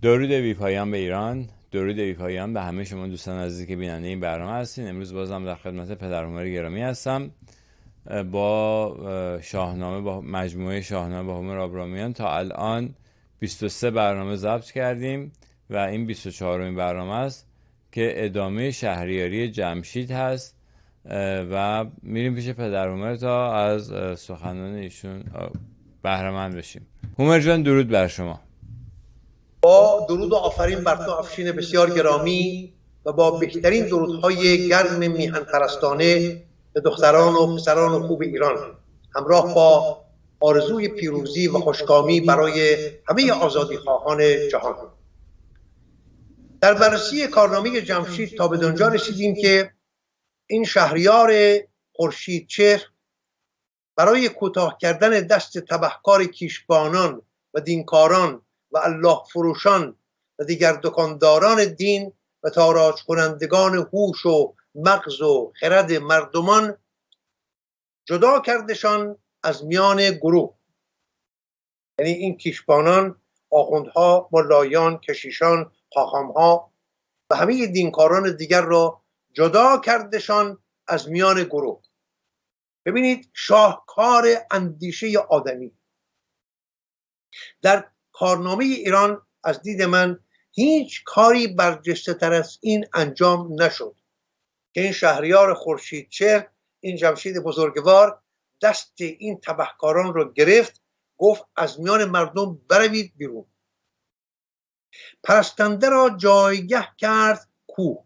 درود بی‌پایان به ایران، درود بی‌پایان به همه شما دوستان عزیزی که بیننده این برنامه هستین. امروز بازم در خدمت پدر عمر گرامی هستم با شاهنامه، با مجموعه شاهنامه با هومر آبرامیان. تا الان 23 برنامه ضبط کردیم و این 24مین برنامه است که ادامه شهریاری جمشید هست و میریم پیش پدر عمر تا از سخنان ایشون بهره مند بشیم. هومر جان، درود بر شما. با درود و آفرین بر تو افشین بسیار گرامی و با بهترین درودهای گرم میهن پرستانه به دختران و پسران خوب ایران، همراه با آرزوی پیروزی و خوشکامی برای همه آزادی خواهان جهان. در بررسی کارنامه جمشید تا به دنجا رسیدیم که این شهریار خورشیدچهر برای کوتاه کردن دست تبهکار کیشبانان و دینکاران و الله فروشان و دیگر دکانداران دین و تاراج کنندگان هوش و مغز و خرد مردمان جدا کردشان از میان گروه، یعنی این کیشبانان، آخوندها، ملایان، کشیشان، خاخامها و همه دینکاران دیگر را جدا کردشان از میان گروه. ببینید، شاهکار اندیشه آدمی. در کارنامه ایران از دید من هیچ کاری برجسته تر از این انجام نشد که این شهریار خورشیدچهر، این جمشید بزرگوار، دست این تبهکاران رو گرفت، گفت از میان مردم بروید بیرون. پرستنده را جایگه کرد کوه،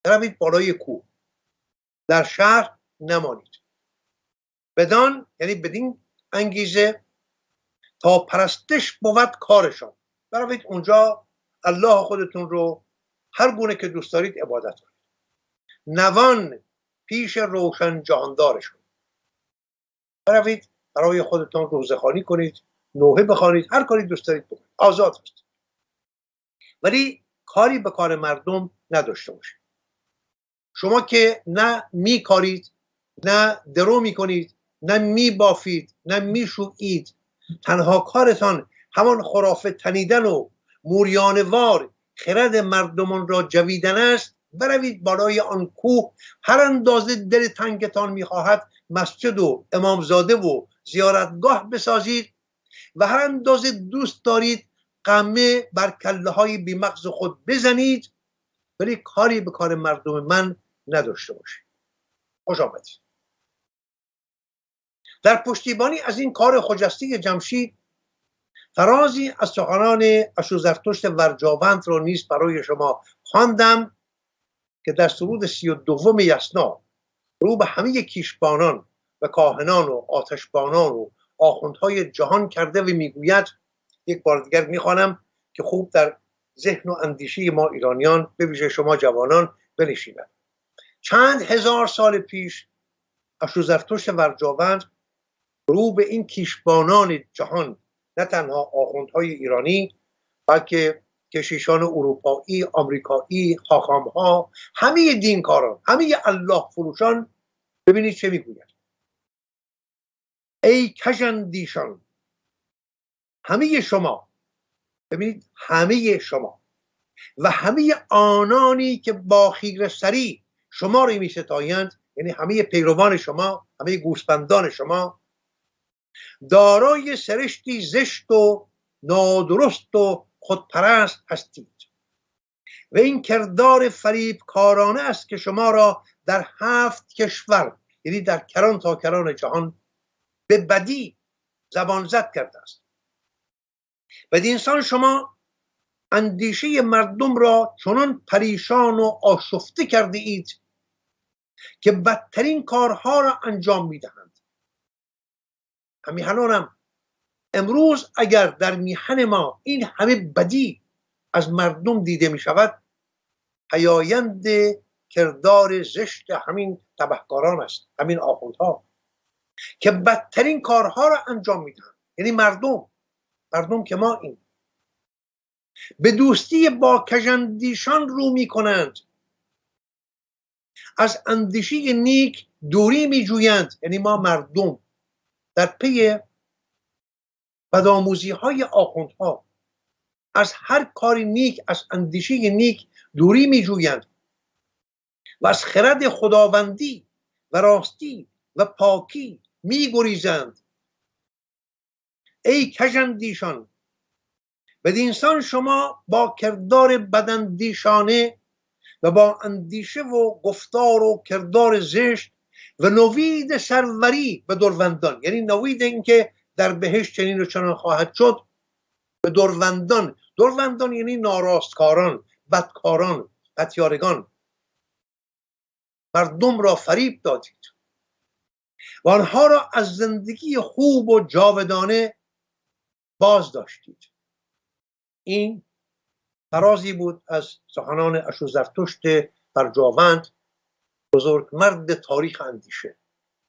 بروید بالای کوه، در شهر نمانید. بدان، یعنی بدین انگیزه، تا پرستش بود کارشان، بروید اونجا الله خودتون رو هر گونه که دوست دارید عبادت کنید. نوان پیش روشن جهاندارشون، بروید برای خودتون روزخوانی کنید، نوحه بخوانید، هر کاری دوست دارید بکنید، آزاد هست. ولی کاری به کار مردم نداشته باشید. شما که نه میکارید، نه درو میکنید، نه میبافید، نه میشویید، تنها کارتان همان خرافه تنیدن و موریانوار خرد مردمان را جویدن است، بروید بالای آن کوه، هر اندازه دل تنگتان میخواهد مسجد و امامزاده و زیارتگاه بسازید و هر اندازه دوست دارید قمه بر کله های بیمغز خود بزنید، ولی کاری به کار مردم من نداشته باشید. خوش آمدید. در پشتیبانی از این کار خجسته جمشید، فرازی از سخنان اشوزرتشت ورجاوند را نیز برای شما خواندم که در سرود 32 یسنا رو به همه کیشبانان و کاهنان و آتشبانان و آخوندهای جهان کرده و میگوید، یک بار دیگر میخوانم که خوب در ذهن و اندیشه ما ایرانیان، به ویژه شما جوانان، بنشیند. چند هزار سال پیش اشوزرتشت ورجاوند رو به این کیشبانان جهان، نه تنها آخوندهای ایرانی بلکه کشیشان اروپایی، آمریکایی، خاخامها، همه دینکاران، همه الله فروشان، ببینید چه میگوید: ای کژاندیشان، همه شما، ببینید همه شما و همه آنانی که با خیره‌سری شما رو می‌ستایند، یعنی همه پیروان شما، همه گوسفندان شما، دارای سرشتی زشت و نادرست و خودپرست هستید و این کردار فریبکارانه است که شما را در 7 کشور، یعنی در کران تا کران جهان، به بدی زبان زد کرده است. بدینسان شما اندیشه مردم را چنان پریشان و آشفته کرده اید که بدترین کارها را انجام میدهند. همین الانم امروز اگر در میهن ما این همه بدی از مردم دیده می شود، پیایند کردار زشت همین تبهکاران است، همین آخوندها که بدترین کارها را انجام میدهند. یعنی مردم که ما این به دوستی با کژاندیشان رو می کنند، از اندیشه نیک دوری می جویند. یعنی ما مردم در پی بدآموزی های آخوندها از هر کاری نیک، از اندیشه نیک دوری می جویند و از خرد خداوندی و راستی و پاکی می گریزند. ای کژاندیشان، بدینسان شما با کردار بداندیشانه و با اندیشه و گفتار و کردار زشت و نوید سروری به دروندان، یعنی نوید این که در بهشت چنین و چنان خواهد شد، به دروندان یعنی ناراستکاران، بدکاران، پتیارگان، مردم را فریب دادید و آنها را از زندگی خوب و جاودانه باز داشتید. این فرازی بود از سخنان اشوزرتشت برجاوند، بزرگ مرد تاریخ اندیشه،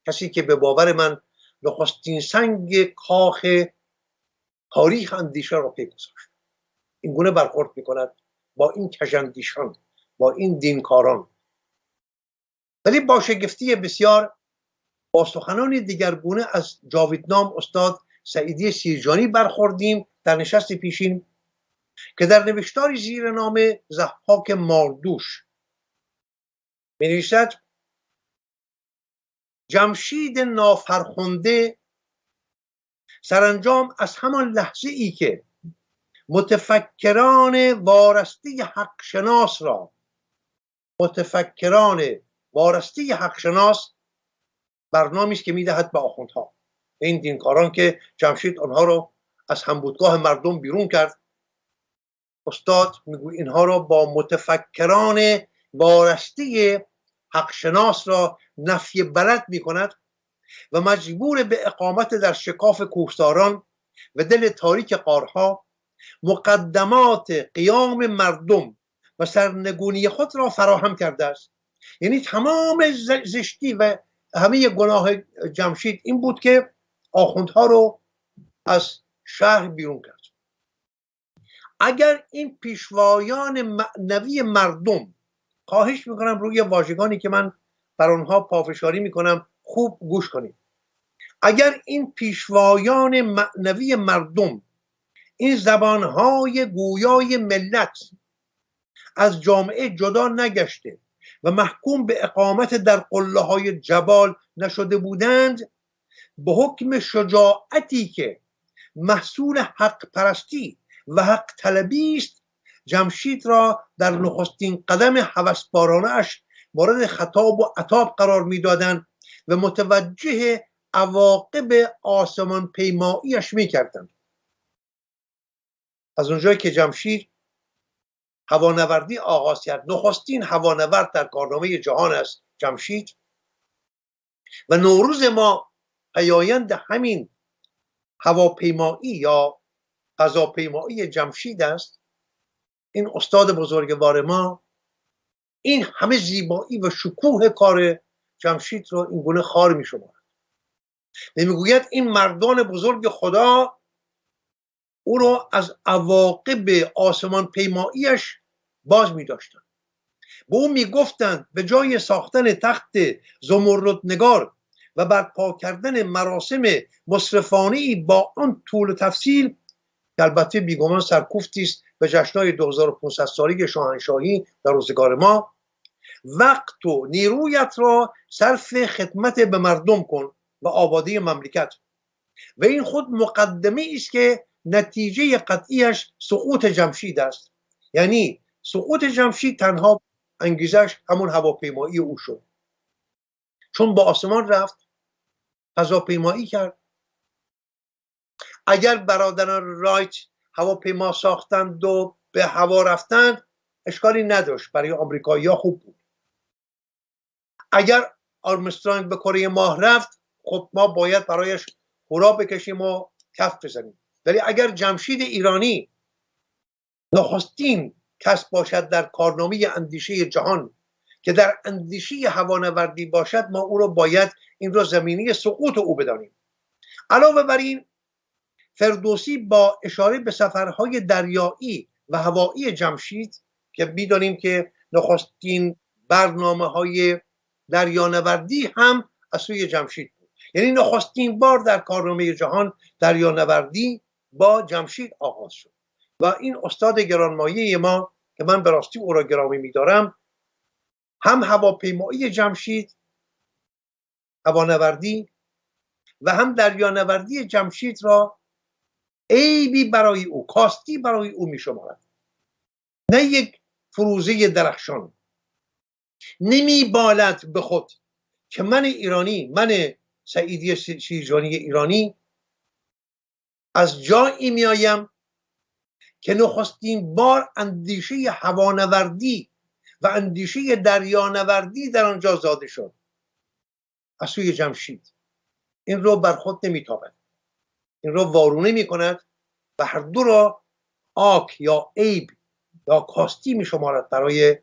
کسی که به باور من نخستین سنگ کاخ تاریخ اندیشه را پی گذاشت. این گونه برخورد میکند با این کژاندیشان، با این دینکاران. ولی با شگفتی بسیار با سخنان دیگرگونه از جاویدنام استاد سعیدی سیرجانی برخوردیم در نشست پیشین که در نوشتاری زیر نام ضحاک ماردوش می نویسد: جمشید نافرخنده سرانجام از همان لحظه ای که متفکران وارسته حق شناس برنامه‌ای است که میدهد به آخوندها، این دینکاران که جمشید آنها را از همبودگاه مردم بیرون کرد. استاد میگوید اینها را با متفکران وارسته حق شناس را نفی بلد میکند و مجبور به اقامت در شکاف کوهساران و دل تاریک غارها مقدمات قیام مردم و سرنگونی خود را فراهم کرده است. یعنی تمام زشتی و همه گناه جمشید این بود که آخوندها رو از شهر بیرون کرد. اگر این پیشوایان معنوی مردم، خواهش میکنم روی واژگانی که من بر آنها پافشاری میکنم خوب گوش کنید، اگر این پیشوایان معنوی مردم، این زبانهای گویای ملت از جامعه جدا نگشته و محکوم به اقامت در قله‌های جبال نشده بودند، به حکم شجاعتی که محصول حق پرستی و حق طلبی است، جمشید را در نخستین قدم هوسبارانه اش مورد خطاب و عتاب قرار میدادند و متوجه عواقب آسمان پیماییش میکردند. از اونجایی که جمشید هوانوردی آغاز کرد، نخستین هوانورد در کارنامه جهان است جمشید، و نوروز ما پیایند همین هواپیمایی یا فضاپیمایی جمشید است. این استاد بزرگوار ما این همه زیبایی و شکوه کار جمشید رو این گونه خوار می شمارد. میگوید این مردان بزرگ خدا او رو از عواقب آسمان پیماییش باز می داشتن. به او می گفتند به جای ساختن تخت زمردنگار و برپا کردن مراسم مصرفانه‌ای با آن طول و تفصیل که البته بیگمان سرکوفتی است به جشن‌های 2500 ساله شاهنشاهی در روزگار ما، وقت و نیرویت را صرف خدمت به مردم کن و آبادی مملکت، و این خود مقدمه است که نتیجه قطعیش سقوط جمشید است. یعنی سقوط جمشید تنها انگیزش همون هواپیمایی او شد، چون با آسمان رفت، فضاپیمایی کرد. اگر برادران رایت هواپیما ساختند و به هوا رفتند اشکالی نداشت، برای آمریکایی‌ها خوب بود. اگر آرمسترانگ به کره ماه رفت، خب ما باید برایش هورا بکشیم و کف بزنیم. ولی اگر جمشید ایرانی نخستین کس باشد در کارنامه اندیشه جهان که در اندیشه هوانوردی باشد، ما او رو باید این رو زمینه سقوط او بدانیم. علاوه بر این، فردوسی با اشاره به سفرهای دریایی و هوایی جمشید که می‌دانیم که نخستین برنامه‌های دریانوردی هم از سوی جمشید بود، یعنی نخستین بار در کارنامه جهان دریانوردی با جمشید آغاز شد و این استاد گرانمایه ما که من به راستی او را گرامی می‌دارم، هم هواپیمایی جمشید، هوانوردی، و هم دریانوردی جمشید را عیبی برای او، کاستی برای او می‌شمارد، نه یک فروزه درخشان. نمی‌بالد به خود که من ایرانی، من سعیدی شیرجانی ایرانی، از جایی میایم که نخستین بار اندیشه هوانوردی و اندیشه دریانوردی در آنجا زاده شد، از سوی جمشید. این رو بر خود نمیتابد، این رو وارونه میکند و هر دو را آک یا عیب یا کاستی میشمارد برای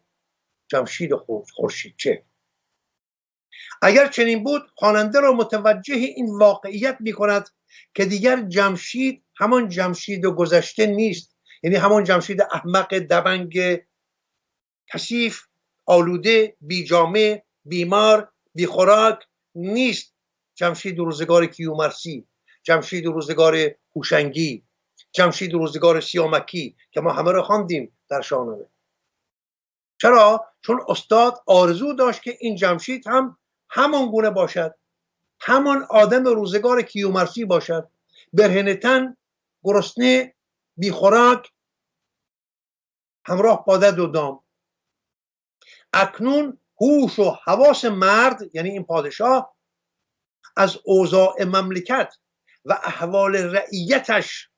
جمشید خورشیدچه. اگر چنین بود، خواننده را متوجه این واقعیت میکند که دیگر جمشید همان جمشید گذشته نیست، یعنی همان جمشید احمق، دبنگ، کثیف، آلوده، بی جامه، بیمار، بی خوراک نیست. جمشید روزگار کیومرثی، جمشید روزگار هوشنگی، جمشید روزگار سیامکی که ما همه را خواندیم در شاهنامه. چرا؟ چون استاد آرزو داشت که این جمشید هم همان گونه باشد، همان آدم روزگار کیومرثی باشد، برهنه تن، گرسنه، بی خوراک، همراه با دد و دام. اکنون هوش و حواس مرد، یعنی این پادشاه، از اوضاع مملکت و احوال رعیتش،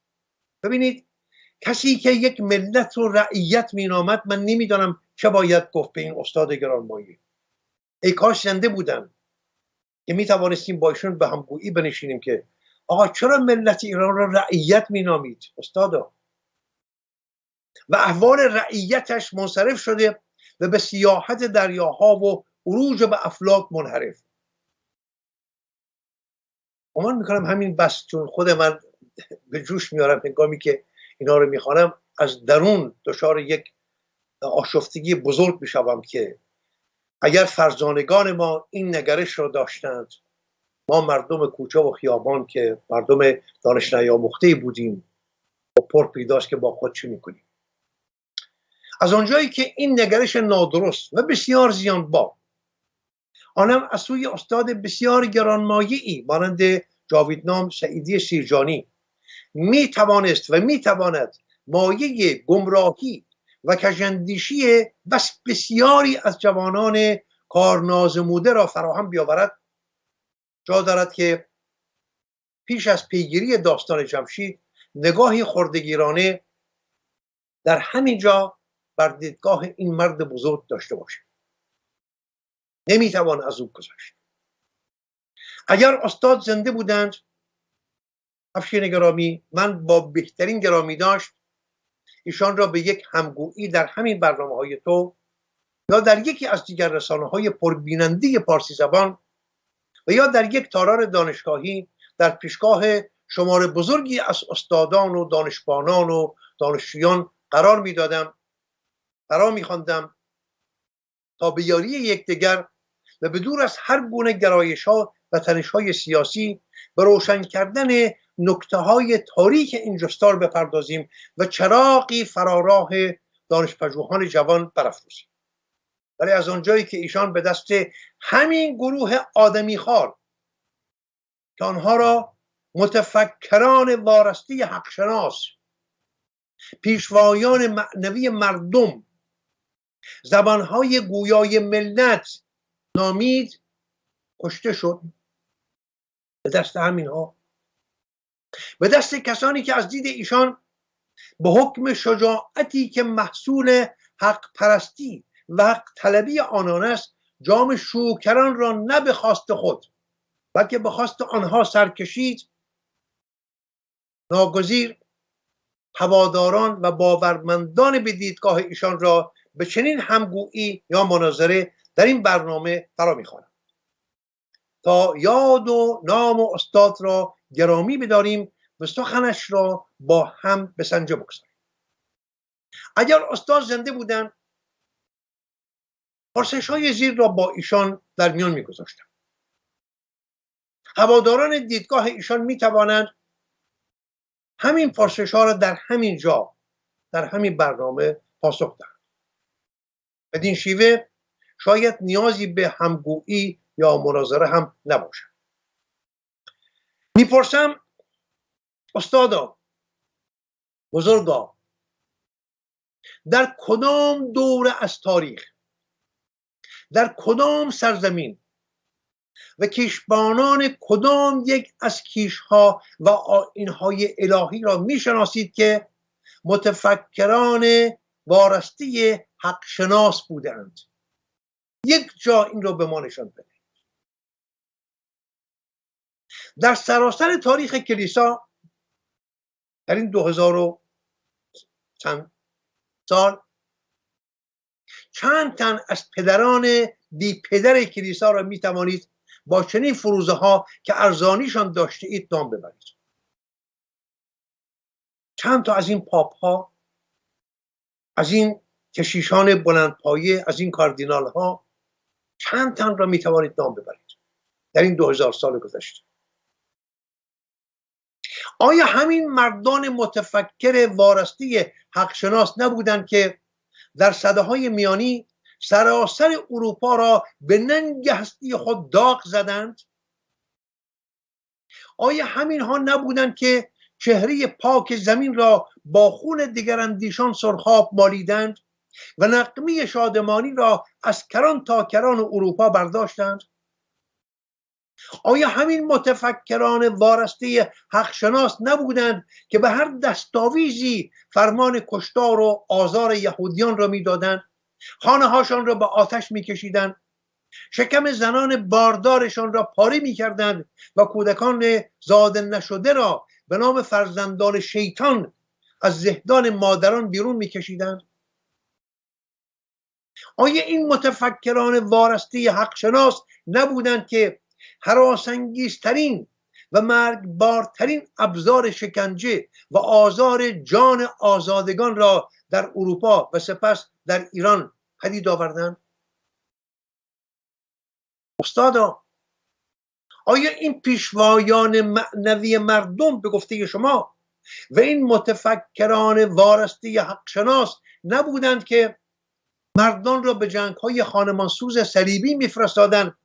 ببینید کسی که یک ملت و رعیت مینامد، من نمیدانم چه باید گفت به این استاد گرانمایه. ای کاش زنده بودن که میتوانستیم با ایشون به همگویی بنشینیم که آقا چرا ملت ایران را رعیت مینامید استادا؟ و احوال رعیتش منصرف شده و به سیاحت دریاها و عروج به افلاک منحرف. گمان میکنم همین بس، چون خود من به جوش میارم هنگامی که اینا رو میخوانم، از درون دچار یک آشفتگی بزرگ میشوم که اگر فرزانگان ما این نگرش را داشتند، ما مردم کوچه و خیابان که مردم دانش نیاموخته بودیم، با پر پیداست که با خود چی میکنیم. از آنجایی که این نگرش نادرست و بسیار زیانبار، آنم از سوی استاد بسیار گرانمایه‌ای مانند جاویدنام سعیدی شیرجانی میتوانست و میتواند مایه گمراهی و کژاندیشی بس بسیاری از جوانان کارنازموده را فراهم بیاورد، جا دارد که پیش از پیگیری داستان جمشید نگاهی خردگیرانه در همین جا بر دیدگاه این مرد بزرگ داشته باشه. نمیتوان از او گذشت. اگر استاد زنده بودند، افشین گرامی، من با بهترین گرامی داشت ایشان را به یک همگویی در همین برنامه‌های تو یا در یکی از دیگر رسانه‌های پربیننده پارسی زبان و یا در یک تالار دانشگاهی در پیشگاه شمار بزرگی از استادان و دانشبانان و دانشجویان قرار میدادم، برا میخواندم تا به یاری یکدیگر و به دور از هر گونه گرایش‌ها و تنش‌های سیاسی به روشن کردن نکته‌های تاریک این جستار بپردازیم و چراغی فراراه دانش‌پژوهان جوان برافروزیم. ولی از آنجایی که ایشان به دست همین گروه آدمیخوار که آنها را متفکران وارسته حقشناس، پیشوایان معنوی مردم، زبانهای گویای ملت نامید، کشته شد. به دست همینها، به دست کسانی که از دید ایشان به حکم شجاعتی که محصول حق پرستی و حق طلبی آنان است، جام شوکران را نه به خواست خود بلکه به خواست آنها سرکشید، ناگزیر هواداران و باورمندان به دیدگاه ایشان را به چنین همگویی یا مناظره در این برنامه فرا می‌خوانم تا یاد و نام و استاد را گرامی بداریم و سخنش را با هم به سنجه بگذاریم. اگر استاد زنده بودند، پرسش‌های زیر را با ایشان در میان می‌گذاشتم. هواداران دیدگاه ایشان می‌توانند همین پرسش‌ها را در همین جا در همین برنامه پاسخ دهند. بدین شیوه شاید نیازی به همگویی یا مناظره هم نباشد. میپرسم استادا بزرگا، در کدام دوره از تاریخ، در کدام سرزمین و کیشبانان کدام یک از کیشها و آیین‌های الهی را میشناسید که متفکران وارسته حق شناس بودند؟ یک جا این را به ما نشان بده. در سراسر تاریخ کلیسا در این 2000 چند سال چند تن از پدران بی پدر کلیسا را می توانید با چنین فروزه ها که ارزانیشان داشته اید نام ببرید؟ چند تا از این پاپ ها، از این کشیشان بلندپایه، از این کاردینال ها، چند تن را می توانید نام ببرید در این 2000 سال گذشته؟ آیا همین مردان متفکر وارسته حق شناس نبودند که در سده‌های میانی سراسر اروپا را به ننگ هستی خود داغ زدند؟ آیا همین ها نبودند که چهره پاک زمین را با خون دگراندیشان سرخاب مالیدند و نغمه شادمانی را از کران تا کران اروپا برداشتند؟ آیا همین متفکران وارسته حق شناس نبودند که به هر دستاویزی فرمان کشتار و آزار یهودیان را میدادند، خانه هاشان را به آتش میکشیدند، شکم زنان باردارشان را پاره میکردند و کودکان زاده نشده را به نام فرزندان شیطان از زهدان مادران بیرون میکشیدند؟ آیا این متفکران وارسته حق شناس نبودند که هراسانگیزترین و مرگبارترین ابزار شکنجه و آزار جان آزادگان را در اروپا و سپس در ایران پدید آوردند؟ استادا، آیا این پیشوایان معنوی مردم به گفته شما و این متفکران وارسته حق شناس نبودند که مردان را به جنگ‌های خانمانسوز صلیبی میفرستادند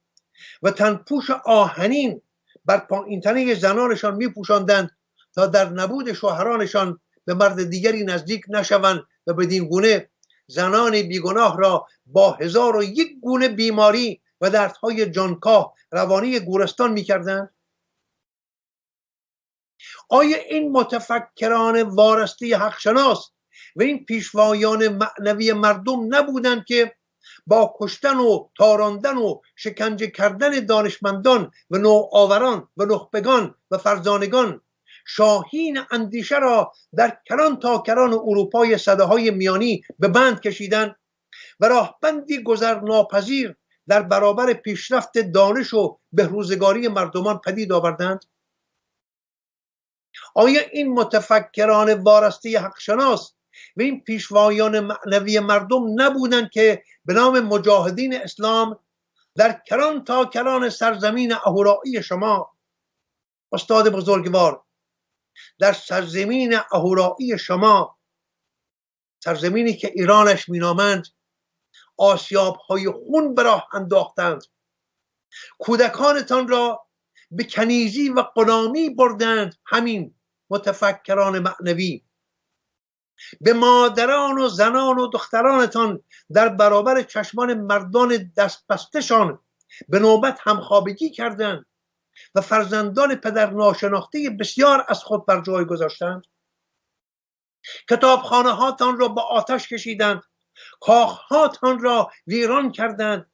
و تنپوش آهنین بر پایین تنه زنانشان میپوشاندند تا در نبود شوهرانشان به مرد دیگری نزدیک نشوند و بدین گونه زنان بیگناه را با 1001 گونه بیماری و دردهای جانکاه روانه گورستان میکردند؟ آیا این متفکران وارسته حق شناس و این پیشوایان معنوی مردم نبودند که با کشتن و تاراندن و شکنجه کردن دانشمندان و نوآوران و نخبگان و فرزانگان شاهین اندیشه را در کران تا کران اروپای سده‌های میانی به بند کشیدند و راهبندی گذرناپذیر در برابر پیشرفت دانش و بهروزگاری مردمان پدید آوردند؟ آیا این متفکران وارسته حق شناس و این پیشوایان معنوی مردم نبودند که به نام مجاهدین اسلام در کران تا کران سرزمین اهورایی شما، استاد بزرگوار، در سرزمین اهورایی شما، سرزمینی که ایرانش مینامند، آسیاب‌های خون به راه انداختند، کودکانتان را به کنیزی و غلامی بردند؟ همین متفکران معنوی به مادران و زنان و دخترانتان در برابر چشمان مردان دستبستشان به نوبت همخوابگی کردند و فرزندان پدر ناشناخته بسیار از خود بر جای گذاشتند. کتابخانه هاتان را به آتش کشیدند، کاخ هاتان را ویران کردند.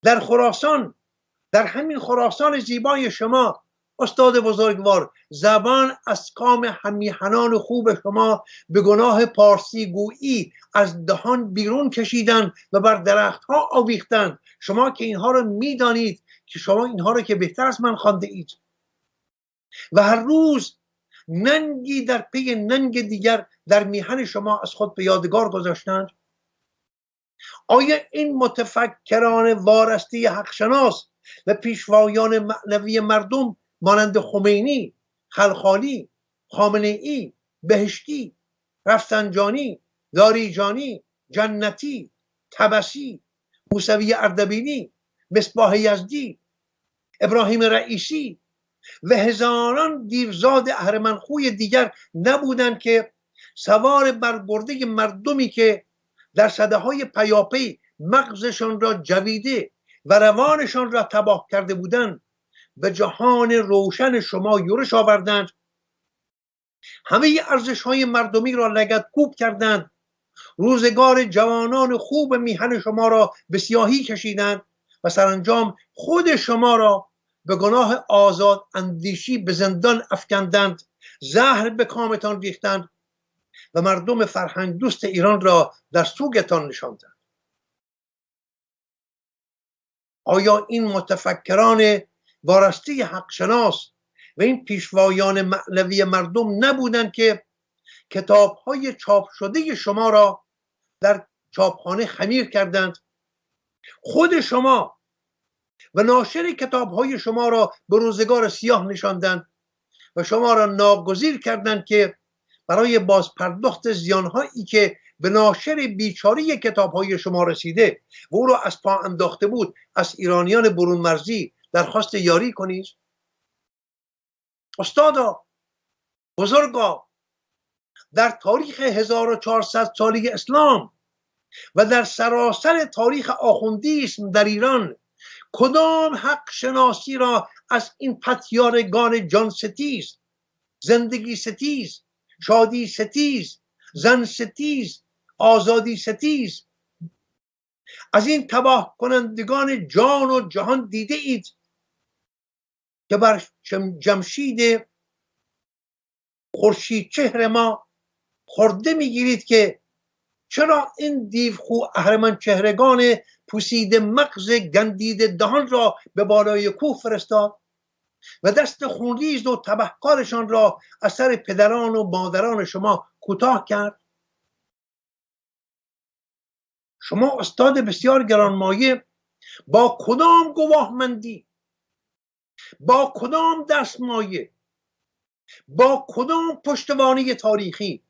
در خراسان، در همین خراسان زیبای شما، استاد بزرگوار، زبان از کام همیهنان خوب شما به گناه پارسی گویی از دهان بیرون کشیدند و بر درخت ها آویختند. شما که اینها رو میدانید، که شما اینها رو که بهتر از من خوانده اید و هر روز ننگی در پی ننگ دیگر در میهن شما از خود به یادگار گذاشتند. آیا این متفکران وارسته حق شناس و پیشوایان معنوی مردم مانند خمینی، خلخالی، خامنه‌ای، بهشتی رفسنجانی، لاریجانی، جنتی، طبسی، موسوی اردبیلی، مصباح یزدی، ابراهیم رئیسی و هزاران دیوزاد اهرمنخوی دیگر نبودند که سوار بر گرده مردمی که در سده‌های پیاپی مغزشان را جویده و روانشان را تباه کرده بودند به جهان روشن شما یورش آوردند. همه ارزش‌های مردمی را لگدکوب کردند. روزگار جوانان خوب میهن شما را به سیاهی کشیدند و سرانجام خود شما را به گناه آزاد اندیشی به زندان افکندند، زهر به کامتان ریختند و مردم فرهنگ دوست ایران را در سوگتان نشاندند. آیا این متفکران وارسته حق شناس و این پیشوایان معنوی مردم نبودند که کتاب‌های چاپ شده شما را در چاپخانه خمیر کردند؟ خود شما و ناشر کتاب‌های شما را به روزگار سیاه نشاندند و شما را ناگزیر کردند که برای بازپرداخت زیان‌هایی که به ناشر بیچاره کتاب‌های شما رسیده و او را از پا انداخته بود از ایرانیان برون مرزی درخواست یاری کنید. استادا، بزرگا، در تاریخ 1400 ساله اسلام و در سراسر تاریخ آخوندیسم در ایران کدام حق شناسی را از این پتیارگان جان ستیز، زندگی ستیز، شادی ستیز، زن ستیز، آزادی ستیز، از این تباه کنندگان جان و جهان دیده اید که بر جمشید خورشید چهر ما خورده میگیرید که چرا این دیوخو اهرمن چهرگان پوسیده مغز گندیده دهان را به بالای کوه فرستاد و دست خونریز و تبهکارشان را از سر پدران و مادران شما کوتاه کرد؟ شما استاد بسیار گرانمایه با کدام گواهمندی، با کدام دستمایه، با کدام پشتوانه تاریخی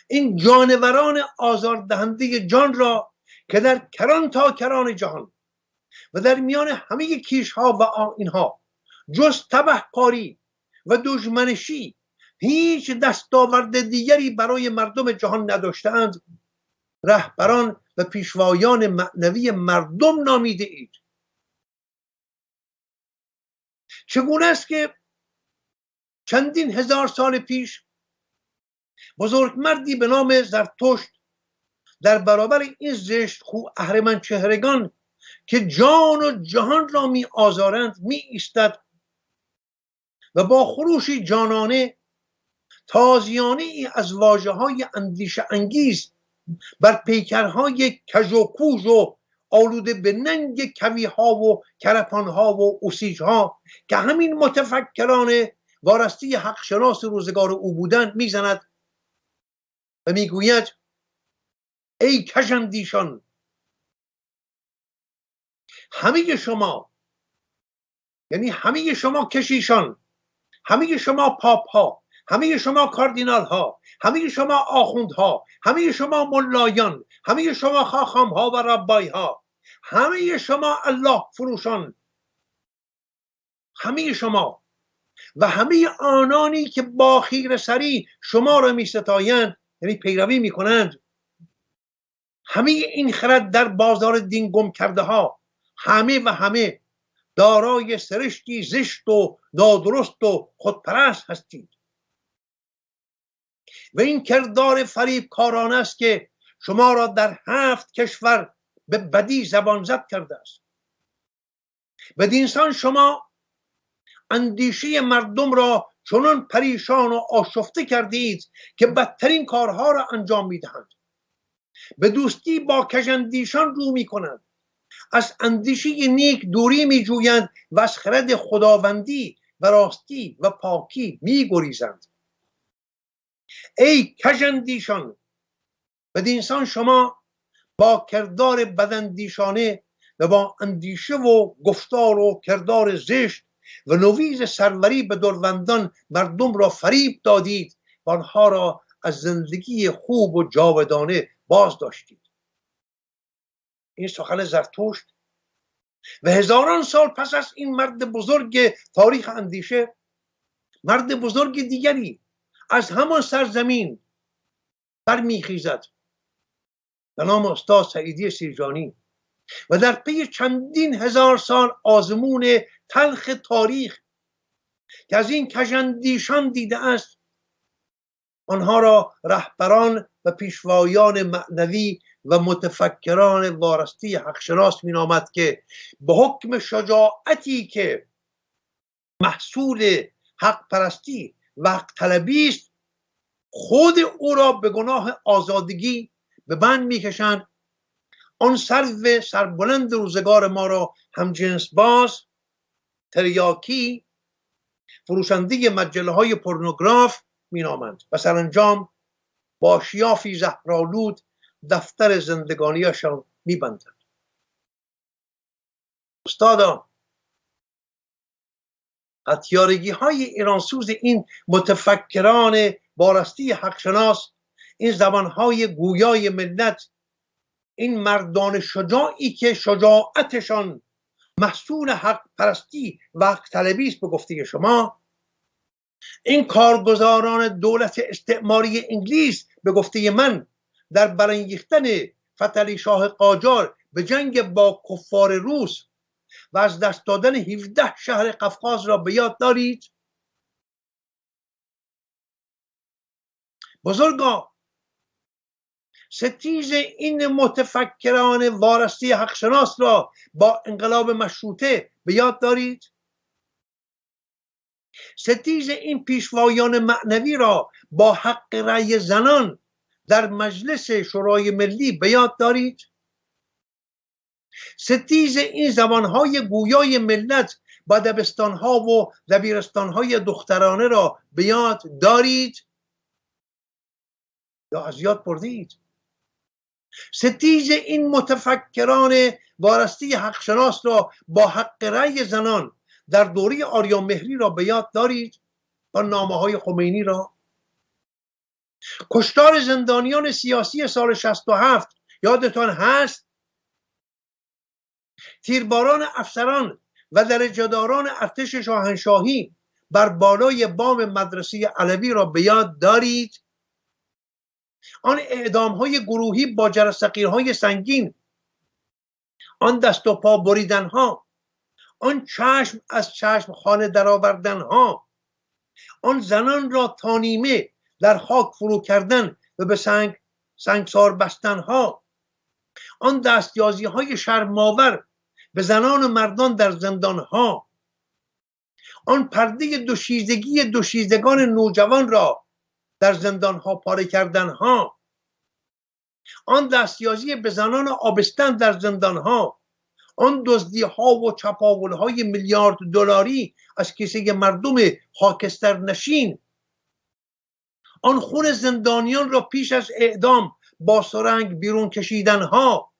این جانوران آزاردهنده جان را که در کران تا کران جهان و در میان همه کیشها و آیینها جز تبهکاری و دشمنشی هیچ دستاورد دیگری برای مردم جهان نداشتند، رهبران و پیشوایان معنوی مردم نامیده اید؟ چگونه است که چندین هزار سال پیش بزرگمردی به نام زرتشت در برابر این زشت خو اهرمن چهرگان که جان و جهان را می آزارند می ایستد و با خروشی جانانه تازیانه ای از واژه‌های اندیشه انگیز بر پیکرهای کژ و کوژ و آلوده به ننگ کوی‌ها و کرپان‌ها و اوسیج‌ها که همین متفکران وارسته حق شناس روزگار او بودند میزند و میگوید ای کژاندیشان، همه شما، یعنی همه شما کشیشان، همه شما پاپ ها، همه شما کاردینال ها، همه شما آخوندها، همه شما ملایان، همه شما خاخام ها و ربای ها، همه شما الله فروشان، همه شما و همه آنانی که با خیره سری شما را می ستایند، یعنی پیروی می کنند، همه این خرد در بازار دین گم کرده ها، همه و همه دارای سرشتی زشت و نادرست و خودپرست هستید و این کردار فریبکارانه است که شما را در 7 کشور به بدی زبان زد کرده است. بدینسان شما اندیشه مردم را چنان پریشان و آشفته کردید که بدترین کارها را انجام میدهند، به دوستی با کژاندیشان رو میکنند، از اندیشه نیک دوری میجویند و از خرد خداوندی و راستی و پاکی میگریزند. ای کژاندیشان، بدینسان شما با کردار بداندیشانه و با اندیشه و گفتار و کردار زشت و نویز سروری به دروندان مردم را فریب دادید و آنها را از زندگی خوب و جاودانه باز داشتید. این سخن زرتشت و هزاران سال پس از این مرد بزرگ تاریخ اندیشه، مرد بزرگ دیگری از همان سرزمین برمیخیزد به نام استاد سعیدی سیرجانی و در پی چندین هزار سال آزمون تلخ تاریخ که از این کژاندیشان دیده است، آنها را رهبران و پیشوایان معنوی و متفکران وارسته حقشناس مینامد که به حکم شجاعتی که محصول حق پرستی و حق طلبی است، خود او را به گناه آزادگی به بند میکشند. آن سرو سربلند روزگار ما را همجنس باز، تریاکی، فروشنده مجله های پورنوگراف مینامند و سرانجام با شیافی زهرآلود دفتر زندگانیشان میبندند. استادا، هتیارگی های ایرانسوز این متفکران وارسته حقشناس، این زبانهای گویای ملت، این مردان شجاعی که شجاعتشان محصول حق پرستی و حق طلبی است به گفته شما، این کارگزاران دولت استعماری انگلیس به گفته من در برانگیختن فتحعلی شاه قاجار به جنگ با کفار روس و از دست دادن 17 شهر قفقاز را به یاد دارید؟ بزرگا، ستیز این متفکران وارسته حقشناس را با انقلاب مشروطه به یاد دارید؟ ستیز این پیشوایان معنوی را با حق رأی زنان در مجلس شورای ملی به یاد دارید؟ ستیز این زبانهای گویای ملت با دبستانها و دبیرستانهای دخترانه را به یاد دارید یا از یاد بردید؟ ستیز این متفکران وارسته حقشناس را با حق رأی زنان در دوره آریا مهری را به یاد دارید و نامه‌های خمینی را؟ کشتار زندانیان سیاسی سال 67 یادتان هست؟ تیرباران افسران و درجه‌داران ارتش شاهنشاهی بر بالای بام مدرسه علوی را به یاد دارید؟ آن اعدام‌های گروهی با جرثقیل‌های سنگین، آن دست و پا بریدن‌ها، آن چشم از چشم خانه درآوردن‌ها، آن زنان را تا نیمه در خاک فرو کردن و به سنگسار بستن‌ها، آن دستیازی‌های شرم‌آور به زنان و مردان در زندان‌ها، آن پرده دوشیزگان نوجوان را در زندان‌ها پاره کردن‌ها، آن دستیازی به زنان آبستن در زندان‌ها، آن دزدی‌ها و چپاول‌های میلیارد دلاری از کیسه مردم خاکستر نشین، آن خون زندانیان را پیش از اعدام با سرنگ بیرون کشیدن‌ها،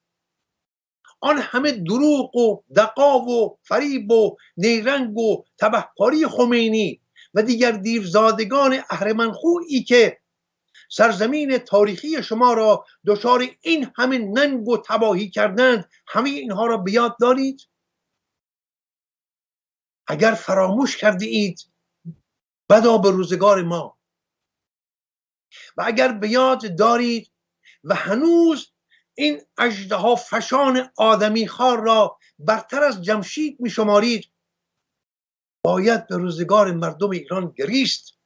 آن همه دروغ و دغا و فریب و نیرنگ و تبهکاری خمینی و دیگر دیوزادگان اهرمنخویی که سرزمین تاریخی شما را دچار این همه ننگ و تباهی کردند، همه اینها را به یاد دارید؟ اگر فراموش کرده اید بدا به روزگار ما، و اگر به یاد دارید و هنوز این اژدها فشان آدمی خوار را برتر از جمشید می شمارید، باید به روزگار مردم ایران گریست.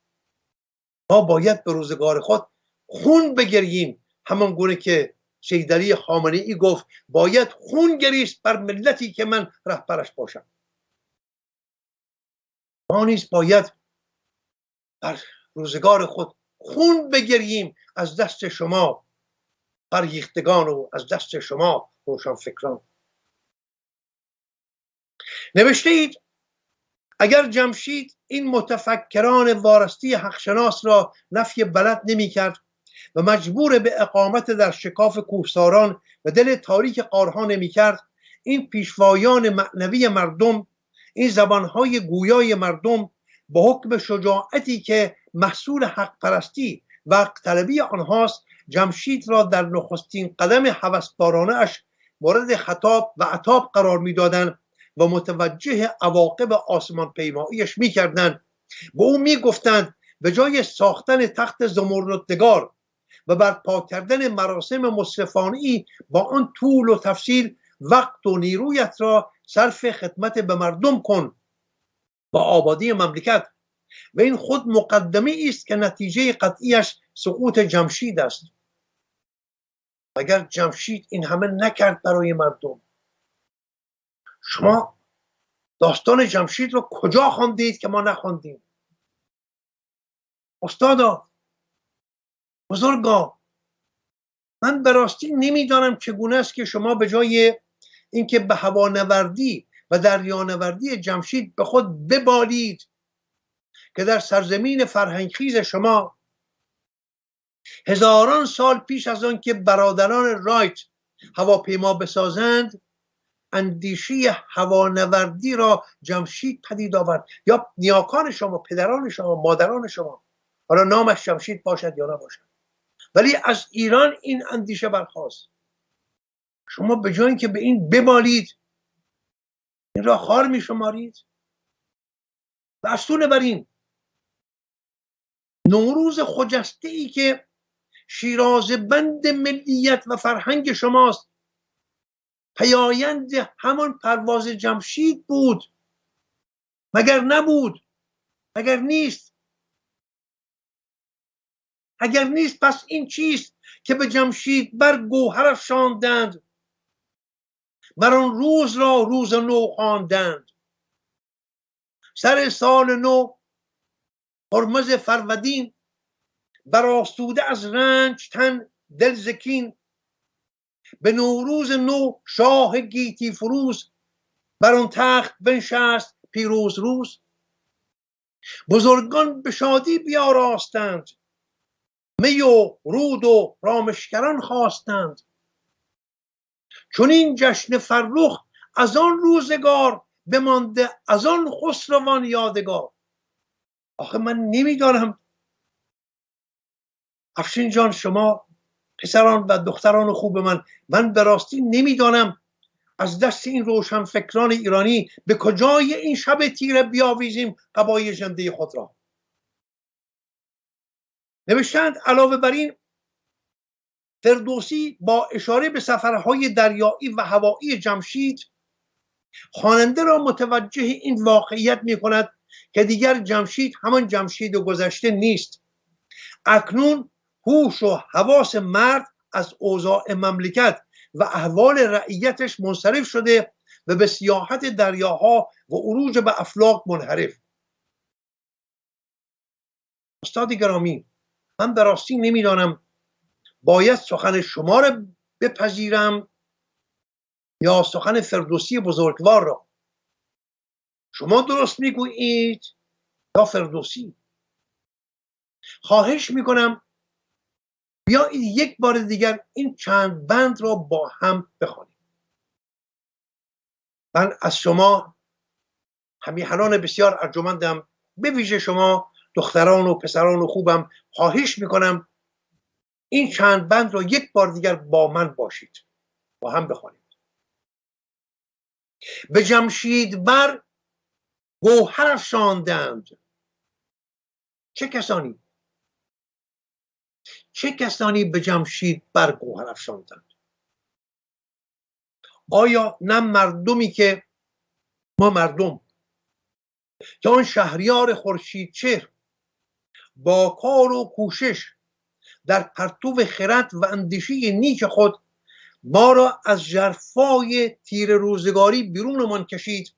ما باید به روزگار خود خون بگریم، همان گونه که شیدعلی خامنه‌ای گفت باید خون گریست بر ملتی که من رهبرش باشم. ما نیز باید بر روزگار خود خون بگریم از دست شما فرهیختگان و از دست شما روشنفکران. نوشته اید اگر جمشید این متفکران وارسته حقشناس را نفی بلد نمی کرد و مجبور به اقامت در شکاف کوهساران و دل تاریک غارها نمی کرد، این پیشوایان معنوی مردم، این زبانهای گویای مردم، با حکم شجاعتی که محصول حق پرستی وقت طلبی آنهاست جمشید را در نخستین قدم هوسبارانه اش مورد خطاب و عتاب قرار میدادند و متوجه عواقب آسمان پیماییش میکردند. به او میگفتند به جای ساختن تخت زمردگار و برپا کردن مراسم مصرفانه‌ای با آن طول و تفصیل، وقت و نیرویت را صرف خدمت به مردم کن با آبادی مملکت و این خود مقدمه است که نتیجه قطعیش سقوط جمشید است. اگر جمشید این همه نکرد برای مردم، شما داستان جمشید رو کجا خواندید که ما نخواندیم؟ استادا، بزرگا، من به راستی نمیدانم چگونه است که شما به جای اینکه به هوانوردی و دریانوردی جمشید به خود ببالید که در سرزمین فرهنگخیز شما هزاران سال پیش از آن که برادران رایت هواپیما بسازند اندیشه هوانوردی را جمشید پدید آورد، یا نیاکان شما، پدران شما، مادران شما، حالا نامش جمشید باشد یا نباشد، ولی از ایران این اندیشه برخاست. شما به جای اینکه به این ببالید این را خار می شمارید. و افسون بر این، نوروز خجسته ای که شیراز بند ملیت و فرهنگ شماست پیایند همان پرواز جمشید بود. مگر نبود؟ مگر نیست؟ اگر نیست پس این چیست که به جمشید بر گوهر افشاندند، بر آن روز را روز نو خواندند. سر سال نو هرمز فرودین برآسوده از رنج تن دل ز کین، به نوروز نو شاه گیتی فروز بر آن تخت بنشست پیروز روز. بزرگان به شادی بیاراستند، می و رود و رامشگران خواستند. چون این جشن فرخ از آن روزگار بمانده از آن خسروان یادگار. آخه من نمیدانم افشین جان، شما پسران و دختران خوب من به راستی نمیدانم از دست این روشنفکران ایرانی به کجای این شب تیره بیاویزیم قبای ژنده خود را. نوشتند علاوه بر این فردوسی با اشاره به سفرهای دریایی و هوایی جمشید خواننده را متوجه این واقعیت می کند که دیگر جمشید همان جمشید گذشته نیست. اکنون هوش و حواس مرد از اوضاع مملکت و احوال رعیتش منصرف شده و به سیاحت دریاها و عروج به افلاک منحرف. استاد گرامی، من به راستی نمیدانم باید سخن شما را بپذیرم یا سخن فردوسی بزرگوار را. شما درست میگویید یا فردوسی؟ خواهش میکنم بیایید یک بار دیگر این چند بند را با هم بخوانیم. من از شما همیهنان بسیار ارجمندم، به ویژه شما دختران و پسران و خوبم، خواهش میکنم این چند بند را یک بار دیگر با من باشید، با هم بخوانیم. به جمشید بر گوهر افشاندند. چه کسانی؟ چه کسانی به جمشید بر گوهر افشاندند؟ آیا نه مردمی که ما مردم که آن شهریار خورشید چهر با کار و کوشش در پرتو خرد و اندیشه نیک خود ما را از ژرفای تیر روزگاری بیرونمان کشید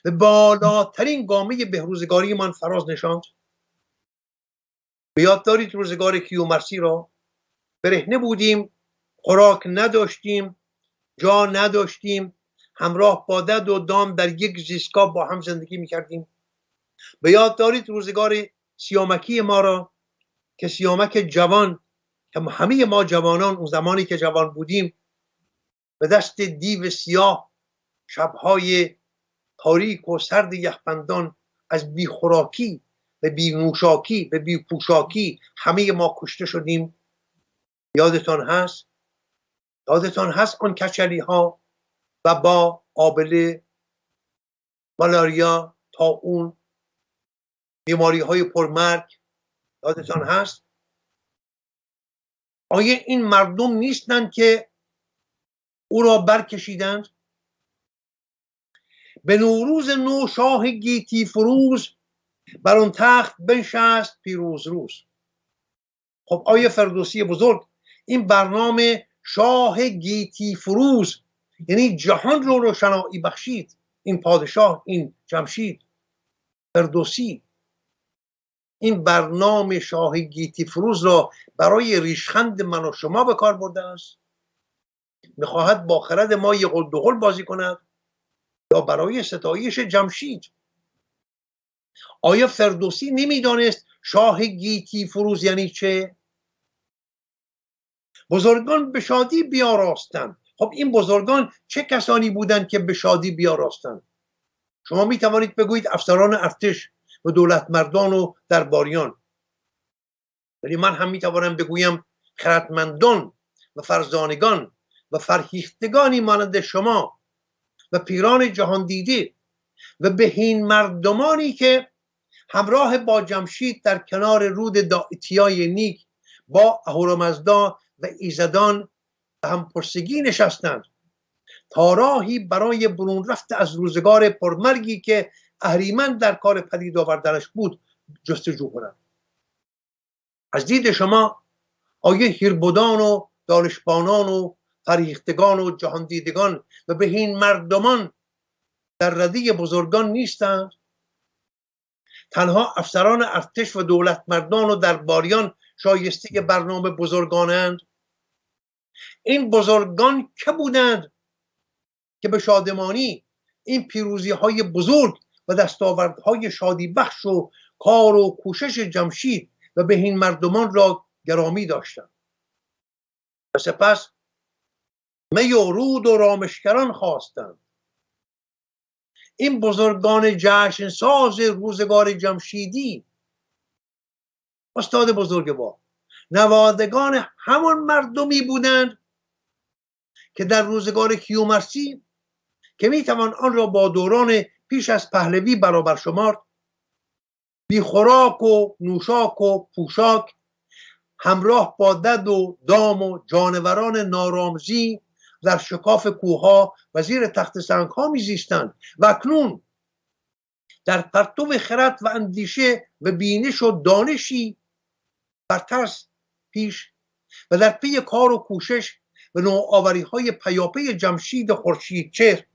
و بالاترین گامه بهروزگاری من فراز نشاند؟ به یاد دارید روزگار کیومرثی را؟ برهنه بودیم، خوراک نداشتیم، جا نداشتیم، همراه با دد و دام در یک زیستگاه با هم زندگی میکردیم. به یاد دارید روزگار سیامکی ما را که سیامک جوان، که همه ما جوانان اون زمانی که جوان بودیم به دست دیو سیاه شبهای تاریک و سرد یخبندان از بیخوراکی به بی‌نوشاکی، به بی‌پوشاکی همه ما کشته شدیم. یادتان هست آن کچلی ها و با آبله، مالاریا، طاعون، بیماری های پرمرگ، یادتان هست؟ آیا این مردم نیستند که او را برکشیدند؟ به نوروز نو شاه گیتی فروز بر آن تخت بنشست پیروز روز. خب آیا فردوسی بزرگ این برنامه شاه گیتی فروز، یعنی جهان رو روشنایی بخشید، این پادشاه، این جمشید فردوسی، این برنامه شاه گیتی فروز را برای ریشخند من و شما به کار برده است؟ میخواهد با خرد ما یه قل دو قل بازی کند یا برای ستایش جمشید؟ آیا فردوسی نمیدانست شاه گیتی فروز یعنی چه؟ بزرگان به شادی بیاراستند. خب این بزرگان چه کسانی بودند که به شادی بیاراستند؟ شما می توانید بگویید افسران ارتش و دولت مردان و درباریان، ولی من هم می توانم بگویم خردمندان و فرزانگان و فرهیختگانی مانند شما و پیران جهان دیده و بهین مردمانی که همراه با جمشید در کنار رود دائتیای نیک با اهورامزدا و ایزدان به همپرسگی نشستند تا راهی برای برون رفت از روزگار پرمرگی که اهریمن در کار پدید آوردنش بود جستجو کنند. از دید شما آیا هیربدان و دانشبانان و فرهیختگان و جهان دیدگان و بهین مردمان در رده بزرگان نیستند؟ تنها افسران ارتش و دولت مردان و درباریان شایسته برنامه بزرگانند. این بزرگان که بودند که به شادمانی این پیروزی های بزرگ و دستاوردهای شادی بخش و کار و کوشش جمشید و بهین مردمان را گرامی داشتند. و سپس می و رود و رامشگران خواستند. این بزرگان جشن ساز روزگار جمشیدی، استاد بزرگوار، نوادگان همان مردمی بودند که در روزگار کیومرثی که میتوان آن را با دوران پیش از پهلوی برابر شمارد، بی خوراک و نوشاک و پوشاک همراه با دد و دام و جانوران نارامزی در شکاف کوهها و زیر تخت سنگها میزیستند و اکنون در پرتو خرد و اندیشه و بینش و دانشی برترس پیش و در پی کار و کوشش و نوآوری های پیاپی جمشید خورشید چهر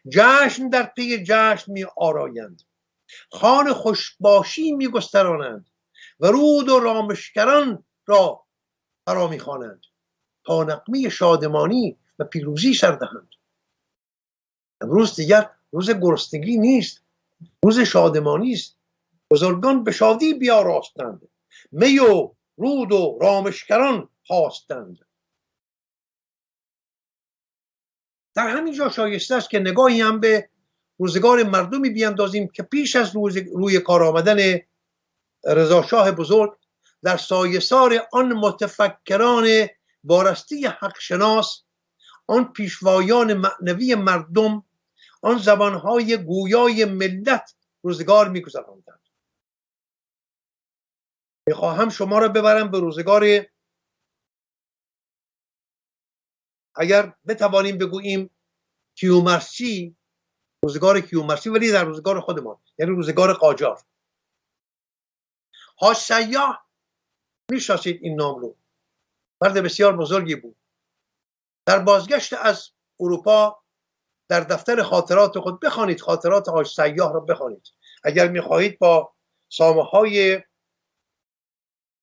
جشن در پی جشن می آرایند، خوان خوشباشی می گسترانند و رود و رامشگران را فرا می خوانند تا نغمه شادمانی و پیروزی سر دهند. امروز دیگر روز گرسنگی نیست، روز شادمانی است. بزرگان به شادی بیاراستند، می و رود و رامشگران خواستند. در همین جا شایسته است که نگاهی هم به روزگار مردمی بیاندازیم که پیش از روی کار آمدن رضاشاه بزرگ در سایه‌سار آن متفکران وارسته حق شناس، آن پیشوایان معنوی مردم، آن زبانهای گویای ملت روزگار می‌گذراندند. میخواهم شما را ببرم به روزگار، اگر بتوانیم بگوییم کیومرثی، روزگار کیومرثی، ولی در روزگار خودمان، یعنی روزگار قاجار. حاج سیاح، میشناسید این نام رو، مرد بسیار بزرگی بود. در بازگشت از اروپا در دفتر خاطرات خود بخوانید، خاطرات حاج سیاح را بخوانید اگر میخواهید با سامه‌های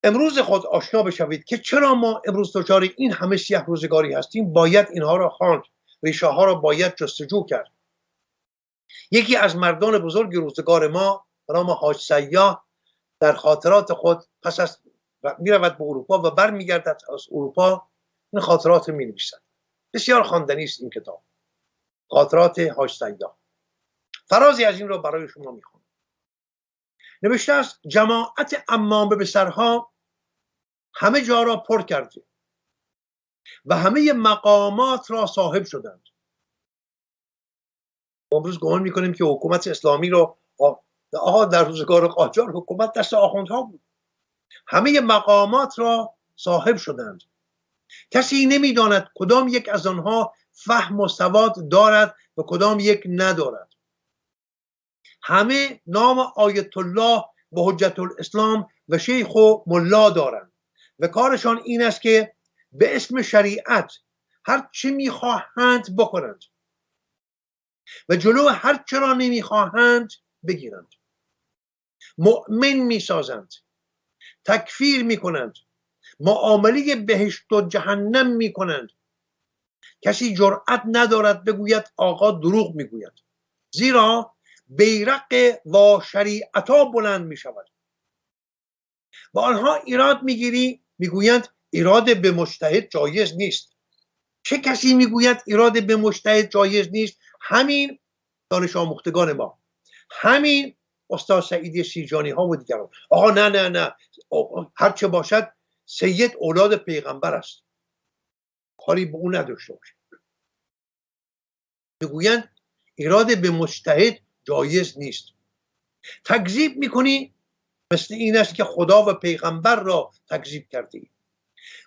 امروز خود آشنا بشوید که چرا ما امروز دچار این همه سیاه روزگاری هستیم. باید اینها را خواند، ریشه ها را باید جستجو کرد. یکی از مردان بزرگ روزگار ما به نام حاج سیاح در خاطرات خود پس از میرود به اروپا و برمیگردد از اروپا این خاطرات می نویسد. بسیار خواندنی است این کتاب، خاطرات حاج سیاح. فرازی از این را برای شما میخوانم. نوشته است جماعت عمامه به سرها همه جا را پر کرده و همه مقامات را صاحب شدند. ما امروز گمان میکنیم که حکومت اسلامی را در روزگار قاجار حکومت دست آخوندها بود. همه مقامات را صاحب شدند. کسی نمیداند کدام یک از آنها فهم و سواد دارد و کدام یک ندارد. همه نام آیت الله و حجت الاسلام و شیخ و ملا دارند و کارشان این است که به اسم شریعت هر چی میخواهند بکنند و جلو هر چه را نمیخواهند بگیرند. مؤمن میسازند، تکفیر میکنند، معامله بهشت و جهنم میکنند. کسی جرأت ندارد بگوید آقا دروغ میگوید، زیرا بیرق و شریعتا بلند میشود. و آنها ایراد میگویند ایراد به مجتهد جایز نیست. چه کسی میگوید ایراد به مجتهد جایز نیست؟ همین دانش آموختگان ما، همین استاد سعیدی سیرجانی ها و دیگران. آقا نه هر چه باشد سید اولاد پیغمبر است، کاری به اون نداشته باشه. میگویند ایراد به مجتهد جایز نیست. تکذیب میکنی مثل این است که خدا و پیغمبر را تکذیب کردی.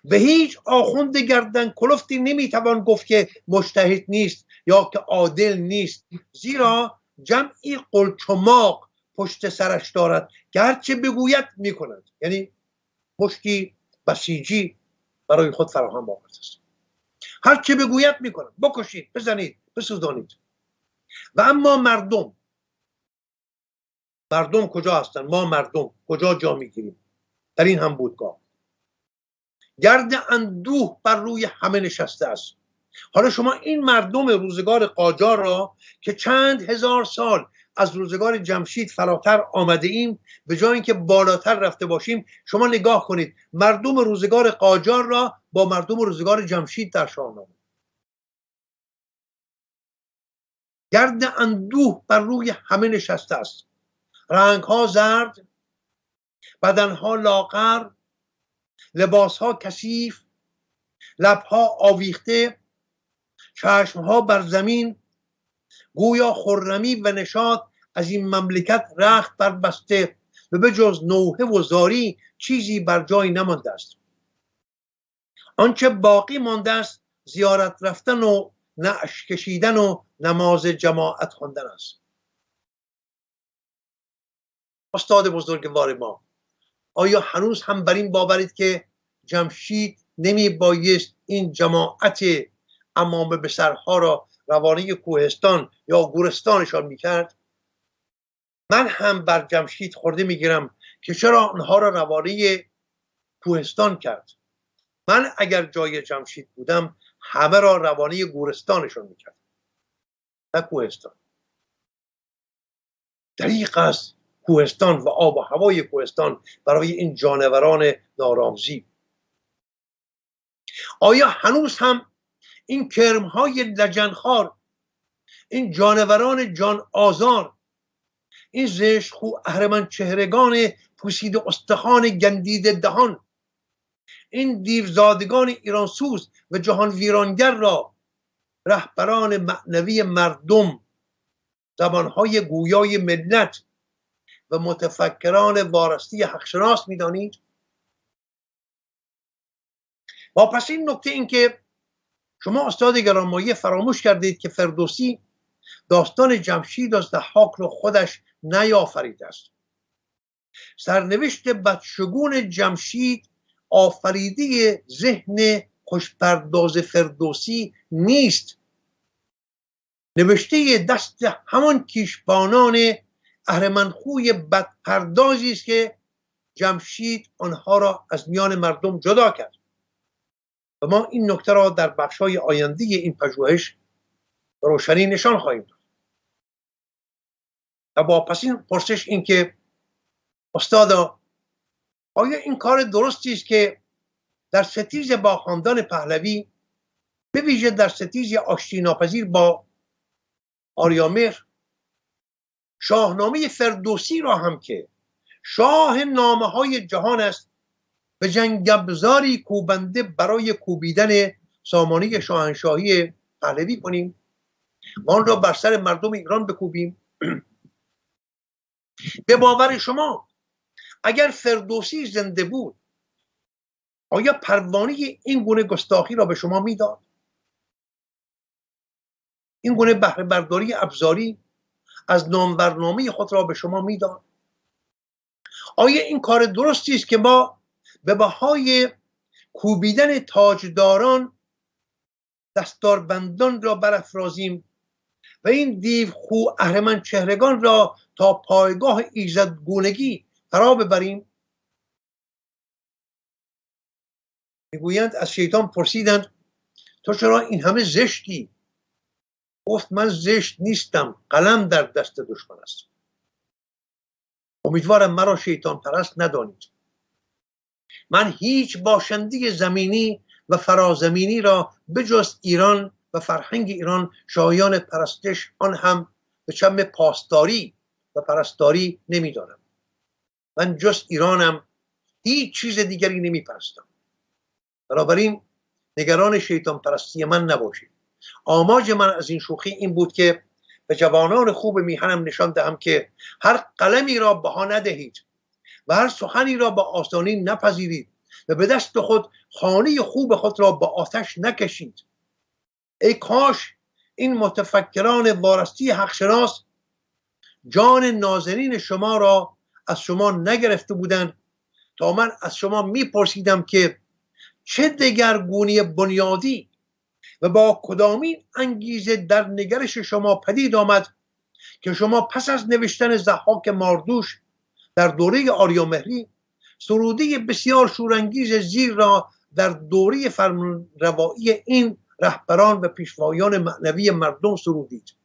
به هیچ آخوند گردن کلفتی نمیتوان گفت که مجتهد نیست یا که عادل نیست، زیرا جمعی قلچماق پشت سرش دارد که هرچه بگوید میکنند. یعنی مشتی بسیجی برای خود فراهم آورده است. هرچه بگوید میکنند. بکشید، بزنید، بسوزانید. و اما مردم کجا هستند؟ ما مردم کجا جا میگیریم در این هم بودگاه؟ گرد اندوه بر روی همه نشسته است. حالا شما این مردم روزگار قاجار را که چند هزار سال از روزگار جمشید فراتر آمده ایم، به جای اینکه بالاتر رفته باشیم، شما نگاه کنید مردم روزگار قاجار را با مردم روزگار جمشید در شاهنامه. گرد اندوه بر روی همه نشسته است. رنگ ها زرد، بدن ها لاغر، لباس ها کثیف، لب ها آویخته، چشم ها بر زمین، گویا خرمی و نشاط از این مملکت رخت بربسته و به جز نوحه و زاری چیزی بر جای نمانده است. آنچه باقی مانده است زیارت رفتن و نعش کشیدن و نماز جماعت خواندن است. استاد بزرگوار ما، آیا هنوز هم بر این باورید که جمشید نمی بایست این جماعت عمامه به سرها را روانه کوهستان یا گورستانشان میکرد؟ من هم بر جمشید خورده میگیرم که چرا آنها را روانه کوهستان کرد. من اگر جای جمشید بودم همه را روانه گورستانشان میکرد، نه کوهستان. دریغ است کوهستان و آب و هوای کوهستان برای این جانوران نارامزی. آیا هنوز هم این کرمهای لجنخوار، این جانوران جان آزار، این زشت خو اهرمن چهرگان پوسیده استخوان گندیده دهان، این دیوزادگان ایرانسوز و جهان ویرانگر را رهبران معنوی مردم، زبانهای گویای ملت و متفکران وارستی حقشناس می‌دانید؟ و پس این نکته این که شما استاد گرانمایه فراموش کردید که فردوسی داستان جمشید از ضحاک رو خودش نیافریده است. سرنوشت بدشگون جمشید آفریده ذهن خوشپرداز فردوسی نیست، نوشته دست همان کیشبانان اهرمنخوی بدپردازی است که جمشید آنها را از میان مردم جدا کرد. و ما این نکته را در بخش‌های آینده این پژوهش روشنی نشان خواهیم داد. و با پس این پرسش این که استادا آیا این کار درستی است که در ستیز با خاندان پهلوی، به ویژه در ستیز آشتی ناپذیر با آریامهر، شاهنامه فردوسی را هم که شاه نامه های جهان است، به جنگ ابزاری کوبنده برای کوبیدن سامانه شاهنشاهی پهلوی کنیم و آن را بر سر مردم ایران بکوبیم. به باور شما اگر فردوسی زنده بود آیا پروانه این گونه گستاخی را به شما میداد؟ این گونه بهره برداری ابزاری از نامورنامه خود را به شما میداد؟ آیا این کار درستی است که ما به بهای کوبیدن تاجداران دستاربندان را برافرازیم و این دیو خو اهرمن چهرگان را تا پایگاه ایزدگونگی فرا ببریم؟ میگویند از شیطان پرسیدند تو چرا این همه زشتی؟ گفت من زشت نیستم، قلم در دست دشمن است. امیدوارم مرا شیطان پرست ندانید. من هیچ باشنده زمینی و فرازمینی را بجز ایران و فرهنگ ایران شایان پرستش، آن هم به چم پاسداری و پرستاری نمیدانم. من جز ایرانم، هیچ چیز دیگری نمی پرستم. بنابراین نگران شیطان پرستی من نباشید. آماج من از این شوخی این بود که به جوانان خوب میهنم نشان دهم که هر قلمی را بها ندهید و هر سخنی را با آسانی نپذیرید و به دست خود خانه خوب خود را با آتش نکشید. ای کاش این متفکران وارستی حقشناس جان نازنین شما را از شما نگرفته بودند تا من از شما میپرسیدم که چه دگرگونی بنیادی و با کدامین انگیزه در نگرش شما پدید آمد که شما پس از نوشتن ضحاک ماردوش در دوره آریامهری سروده بسیار شورانگیز زیر را در دوره فرمانروایی این رهبران و پیشوایان معنوی مردم سرودید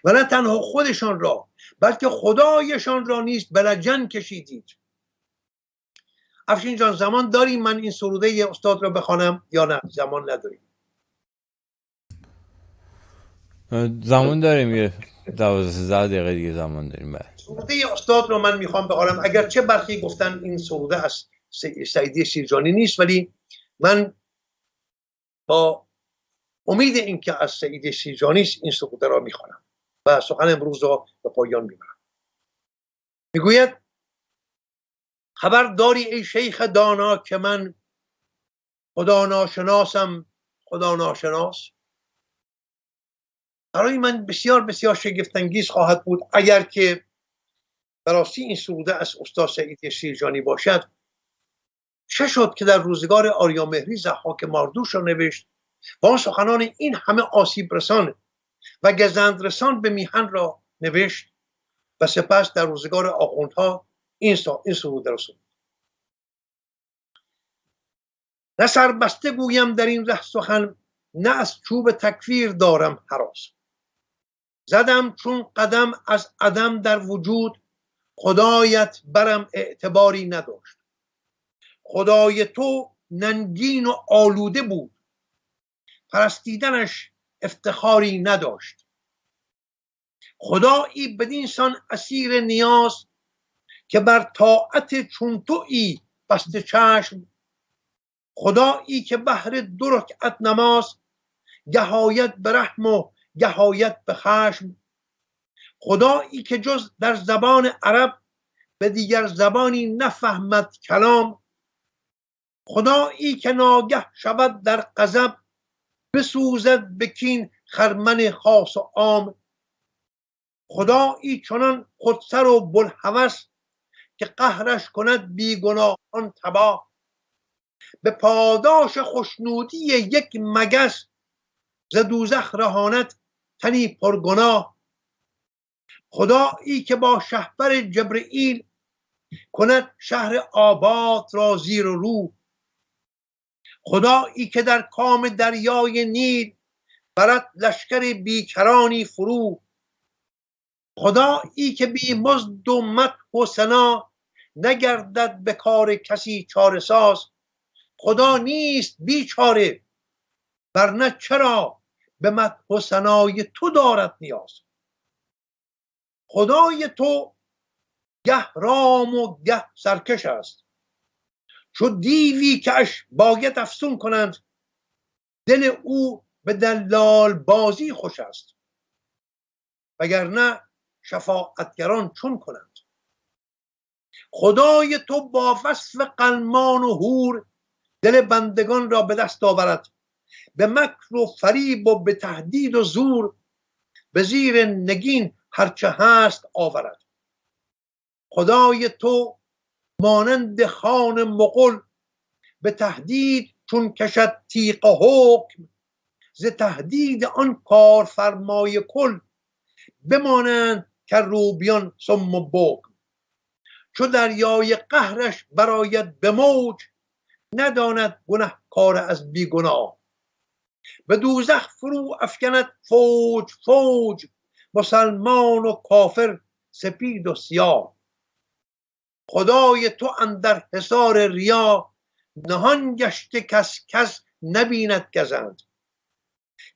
و نه تنها خودشان را بلکه خدایشان را نیز به لجن کشیدید. افشین جان زمان داریم من این سروده استاد را بخوانم یا نه زمان نداریم؟ زمان داریم، یه 12-13 دقیقه دیگه زمان داریم. بعد سروده استاد رو من میخوام بخوانم، اگرچه برخی گفتن این سروده از سعیدی شیرجانی نیست، ولی من با امید اینکه از سعیدی شیرجانی است این سروده را میخوانم و سخن امروز را به پایان میبرم. میگوید خبر داری ای شیخ دانا که من خدا ناشناسم، خدا ناشناس. برای من بسیار بسیار شگفت‌انگیز خواهد بود اگر که براستی این سروده از استاد سعیدی شیرجانی باشد. چه شد که در روزگار آریامهری ضحاک ماردوش را نوشت و آن سخنان این همه آسیب رسان و گزند رسان به میهن را نوشت و سپس در روزگار آخوندها این سروده را سرود. نه سربسته گویم در این ره سخن، نه از چوب تکفیر دارم هراس. زدم چون قدم از عدم در وجود، خدایت برم اعتباری نداشت. خدای تو ننگین و آلوده بود، پرستیدنش افتخاری نداشت. خدایی بدین سان اسیر نیاز، که بر طاعت چون تویی بسته چشم. خدایی که بهر 2 رکعت نماز، گهایت به رحم و گهایت به خشم. خدایی که جز در زبان عرب به دیگر زبانی نفهمد کلام. خدایی که ناگه شود در غضب، بسوزد به کین خرمن خاص و عام. خدایی چنان خودسر و بوالهوس، که قهرش کند بیگناهان تباه. به پاداش خوشنودی یک مگس، ز دوزخ رهاند تنی پرگناه. خدایی که با شهپر جبرئیل، کند شهر آباد را زیر و رو. خدایی که در کام دریای نیل، برد لشکر بیکرانی فرو. خدایی که بی مزد و مدح و ثنا، نگردد به کار کسی چاره ساز. خدا نیست بیچاره، ورنه چرا به مدح و ثنای تو دارد نیاز. خدای تو گه رام و گه سرکش است. چو دیوی که اش باید افسون کنند، دل او به دلال بازی خوش است. وگرنه شفاعتگران چون کنند. خدای تو با وصف قلمان و هور، دل بندگان را به دست آورد. به مکر و فریب و به تهدید و زور، به زیر نگین هرچه هست آورد. خدای تو مانند خان مغل، به تهدید چون کشد تیغ حکم. ز تهدید آن کارفرمای کل، بمانند کروبیان صم و بکم. چو دریای قهرش براید به موج، نداند گنهکار از بی گناه. به دوزخ فرو افکند فوج فوج، مسلمان و کافر سپید و سیاه. خدای تو اندر حصار ریا، نهان گشته کس نبیند گزند.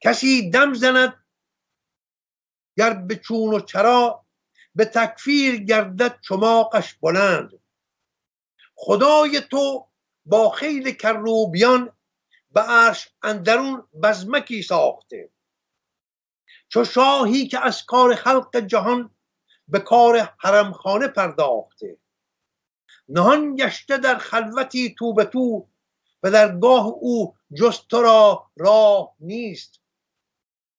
کسی دم زند گر به چون و چرا، به تکفیر گردد چماقش بلند. خدای تو با خیل کروبیان، به عرش اندرون بزمکی ساخته. چو شاهی که از کار خلق جهان، به کار حرمخانه پرداخته. نهان گشته در خلوتی تو به تو، و درگاه او جز تو را راه نیست.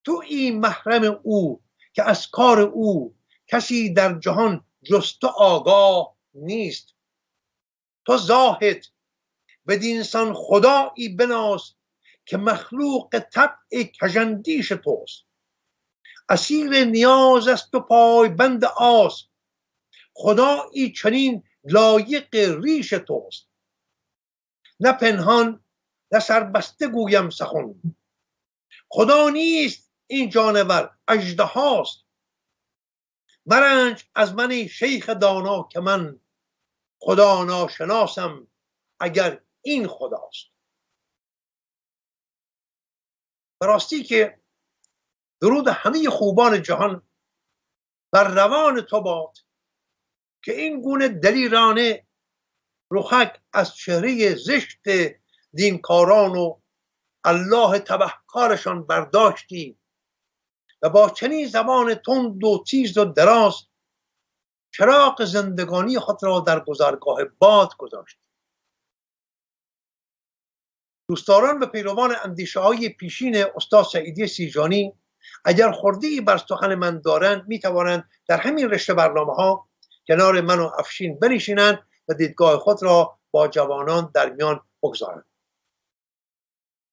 تو این محرم او که از کار او، کسی در جهان جز تو آگاه نیست. تو زاهد بدینسان خدایی بناز، که مخلوق طبع کژاندیش توست. اسیر نیاز است و پایبند آز، خدایی چنین لایق ریش توست. نه پنهان نه سربسته گویم سخن، خدا نیست این جانور اژدهاست. مرنج از من شیخ دانا که من، خدا ناشناسم اگر این خداست. به راستی که درود همه خوبان جهان بر روان تو باد، که این گونه دلیرانه رخک از چهره زشت دینکاران و الله تبهکارشان برداشتی، و با چنین زبان تند و تیز و دراز، چراغ زندگانی خود را در گذرگاه باد گذاشت. دوستداران و پیروان اندیشه های پیشین استاد سعیدی سیجانی، اگر خورده‌ای بر سخن من دارند، می توانند در همین رشته برنامه ها کنار من و افشین بنشینند و دیدگاه خود را با جوانان در میان بگذارند.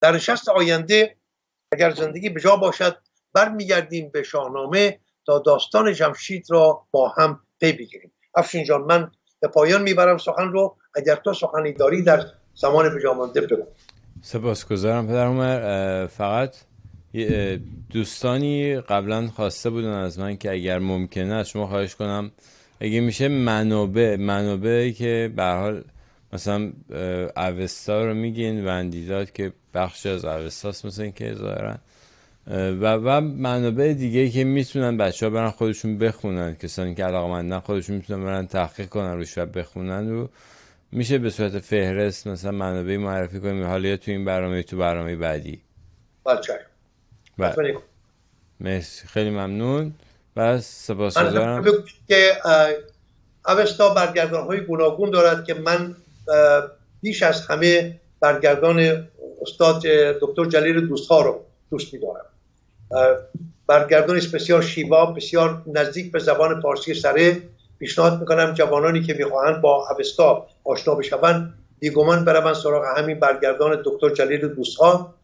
در نشست آینده اگر زندگی به جا باشد، برمیگردیم به شاهنامه تا داستان جمشید را با هم پی بگیریم. افشین جان، من به پایان میبرم سخن رو. اگر تو سخنی داری در زمان به جا مانده بگو. سپاسگزارم پدر عمر. فقط دوستانی قبلا خواسته بودن از من که اگر ممکنه از شما خواهش کنم اگه میشه منابعی که به هر حال مثلا اوستا رو میگین، وندیداد که بخش از اوستاست مثلا که ظاهرا، و منابع دیگه که میتونن بچه‌ها برن خودشون بخونن، کسانی که علاقه‌مندن خودشون میتونن برن تحقیق کنن روش و بخونن، رو میشه به صورت فهرست مثلا منابعی معرفی کنیم، حالا یا تو این برنامه تو برنامه بعدی. بله. مرسی، خیلی ممنون و سپاسگزارم. من که اوستا برگردان‌های گوناگون دارد که من بیش از همه برگردان استاد دکتر جلیل دوست‌ها رو دوست می‌دارم. برگردان است بسیار شیوا، بسیار نزدیک به زبان فارسی سره. پیشنهاد میکنم جوانانی که میخواهند با اوستا آشنا بشوند بیگمان بروند سراغ همین برگردان دکتر جلیل دوست‌ها.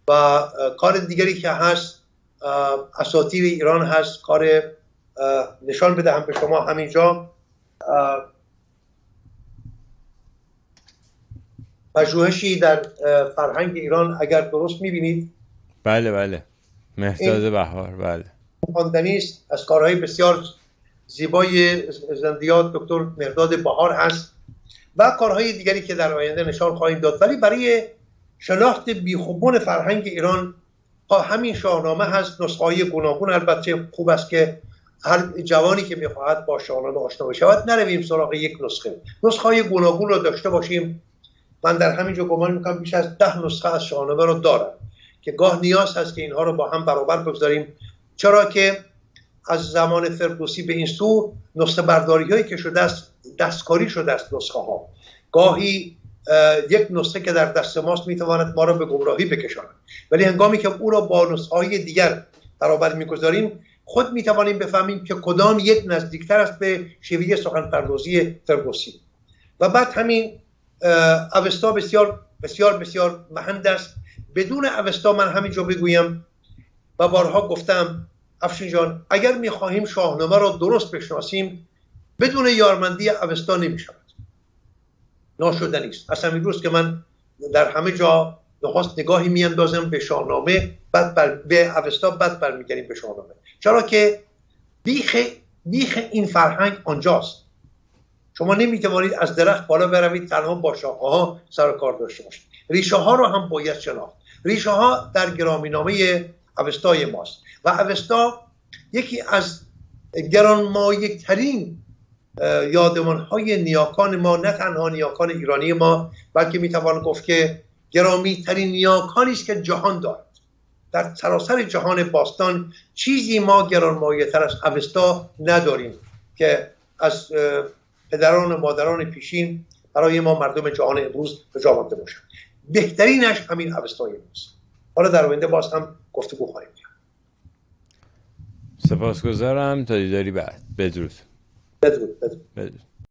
و کار دیگری که هست، اساطیر ایران هست، کار نشان بدهم به شما همینجا، پژوهشی در فرهنگ ایران اگر درست میبینید. بله مهداد بهار، بله، خواندنی است از کارهای بسیار زیبای زندیات دکتر مهداد بهار هست و کارهای دیگری که در آینده نشان خواهیم داد. ولی برای شناخت بیخوبون فرهنگ ایران همین شاهنامه هست. نسخه‌های گوناگون البته خوب است که هر جوانی که میخواهد با شاهنامه آشنا بشود نرویم سراغ یک نسخه های گوناگون رو داشته باشیم. من در همینجا گمان میکنم بیش از 10 نسخه از شاهنامه رو دارم که گاه نیاز هست که اینها رو با هم برابر بگذاریم، چرا که از زمان فردوسی به این سو نسخه برداری هایی که شده است، دستکاری شده است نسخه ها. گاهی یک نسخه که در دست ماست میتواند ما را به گمراهی بکشاند، ولی هنگامی که او را با نسخه های دیگر برابر میگذاریم خود میتوانیم بفهمیم که کدام یک نزدیکتر است به شیوه سخن پردازی فردوسی. و بعد همین اوستا بسیار بسیار بسیار مهند است. بدون اوستا من همینجا بگویم و بارها گفتم افشین جان، اگر میخواهیم شاهنامه را درست بشناسیم بدون یارمندی اوستا نمیشود، ناشدنی است. اصلا امروز که من در همه جا نخست نگاهی میاندازم به شاهنامه، بعد به اوستا، بعد برمیگردیم به شاهنامه، چرا که بیخ این فرهنگ آنجاست. شما نمیتوانید از درخت بالا بروید تنها با شاخه ها سر کار داشته باشید. ریشه ها رو هم باید شناخت. ریشه ها در گرامی‌نامه اوستای ماست و اوستا یکی از گرانمایه ترین یادمان های نیاکان ما، نه تنها نیاکان ایرانی ما، بلکه میتوان گفت که گرامی ترین نیاکانی است که جهان دارد. در سراسر جهان باستان چیزی ما گرانمایه تر از اوستا نداریم که از پدران و مادران پیشین برای ما مردم جهان امروز به جا مانده باشند. بهترینش همین اوستای ماست. حالا در آینده باز هم گفتگو خواهیم کرد. سپاسگزارم. تا دیداری بعد. بدرود. بدرود.